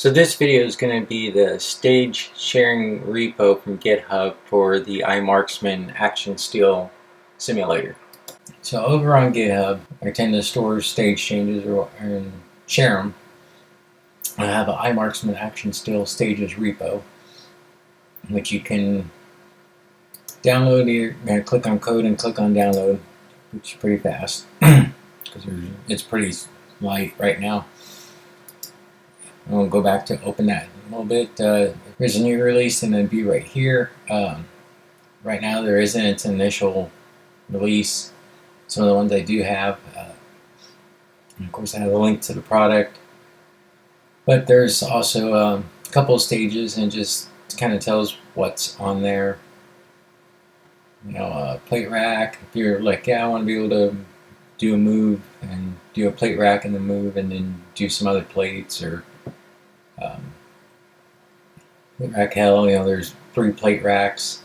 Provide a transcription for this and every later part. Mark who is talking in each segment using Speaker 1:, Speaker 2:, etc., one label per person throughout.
Speaker 1: So this video is going to be the stage sharing repo from GitHub for the iMarksman Action Steel simulator. So over on GitHub, I tend to store stage changes and share them. I have an iMarksman Action Steel stages repo, which you can download. You're going to click on code and click on download, which is pretty fast because it's pretty light right now. We'll go back to open that in a little bit. There's a new release and it'll be right here. Right now there isn't its initial release. Some of the ones I do have. And of course I have a link to the product. But there's also a couple of stages and just kind of tells what's on there. You know, plate rack. If you're like, yeah, I want to be able to do a move and do a plate rack and then move and then do some other plates, or plate rack hell, you know, there's 3 plate racks.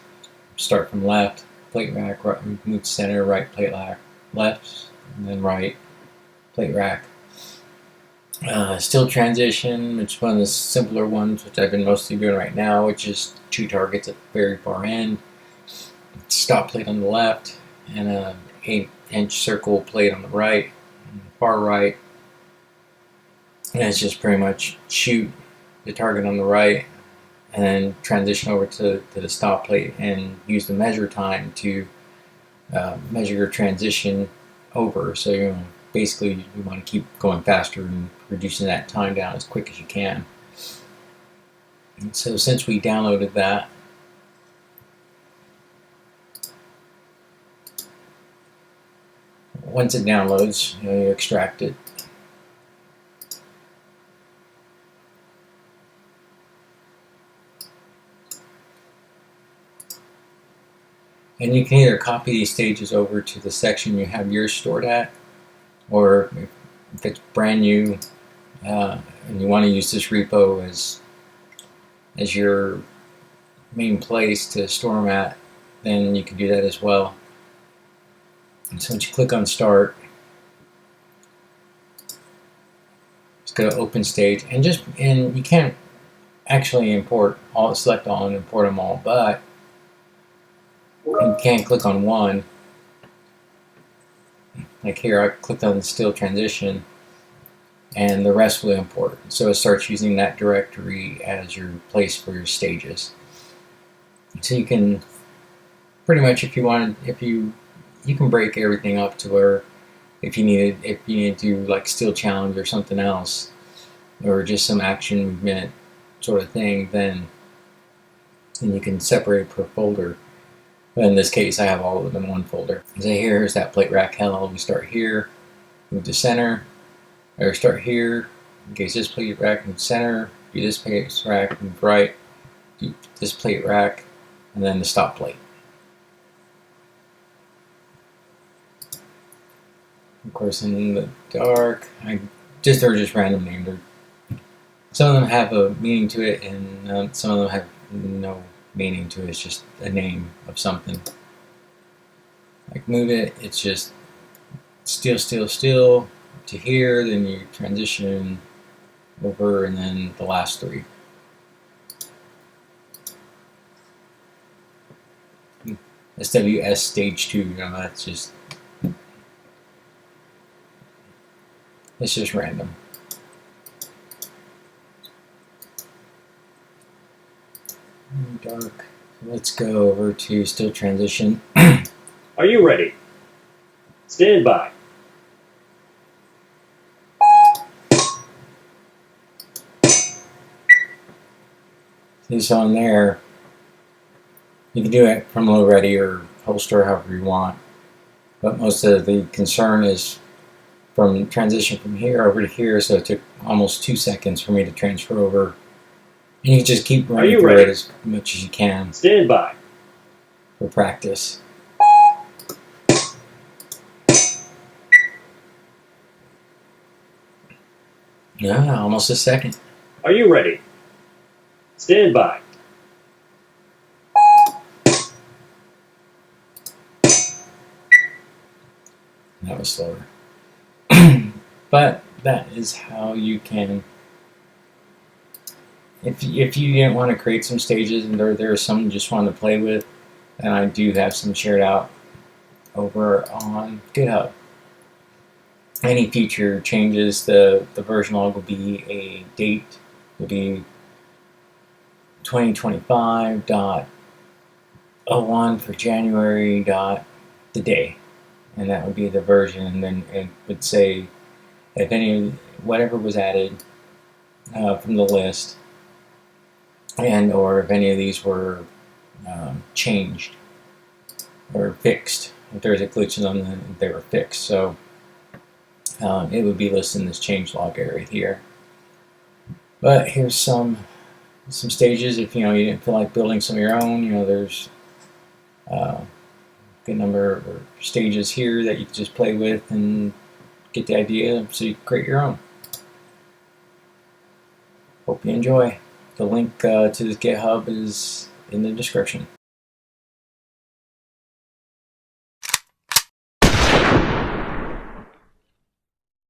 Speaker 1: Start from left, plate rack, right, move to center, right plate rack, left, and then right plate rack. Steel transition, which is one of the simpler ones, which I've been mostly doing right now, which is 2 targets at the very far end, stop plate on the left, and a 8-inch circle plate on the right, and the far right. And it's just pretty much shoot the target on the right and then transition over to the stop plate and use the measure time to measure your transition over. So, you know, basically you want to keep going faster and reducing that time down as quick as you can. And so since we downloaded that, once it downloads, you know, you extract it. And you can either copy these stages over to the section you have yours stored at, or if it's brand new and you want to use this repo as your main place to store them at, then you can do that as well. And so once you click on Start, it's going to open stage, and you can't actually select all and import them all, but you can click on one. Like here, I clicked on the steel transition, and the rest will import. So it starts using that directory as your place for your stages. So you can pretty much, if you can break everything up to where if you need to do like steel challenge or something else, or just some action movement sort of thing, then you can separate per folder. But in this case, I have all of them in one folder. So here's that plate rack hell. We start here, move to center, or start here, engage this plate rack, move to center, do this plate rack, move right, do this plate rack, and then the stop plate. Of course, in the dark, they're just random names. Some of them have a meaning to it, and some of them have no meaning to it. It's just a name of something. Like move it, it's just steel, steel, steel to here, then you transition over, and then the last 3. SWS stage 2, you know, that's just, it's just random. Dark. Let's go over to steel transition.
Speaker 2: Are you ready? Stand by.
Speaker 1: See, on there, you can do it from low ready or holster, however you want. But most of the concern is from transition from here over to here, so it took almost 2 seconds for me to transfer over. And you just keep running through it as much as you can.
Speaker 2: Stand by.
Speaker 1: For practice. Yeah, almost a second.
Speaker 2: Are you ready? Stand by.
Speaker 1: That was slower. But that is how you can if you didn't want to create some stages and there are some you just want to play with, and I do have some shared out over on GitHub. Any future changes, the version log will be a date, will be 2025.01 for January dot the day, and that would be the version. And then it would say if any whatever was added from the list, and or if any of these were changed or fixed. If there's a glitch in them, they were fixed. So it would be listed in this change log area here. But here's some stages. If you didn't feel like building some of your own, there's a good number of stages here that you can just play with and get the idea, so you can create your own. Hope you enjoy. The link to this GitHub is in the description.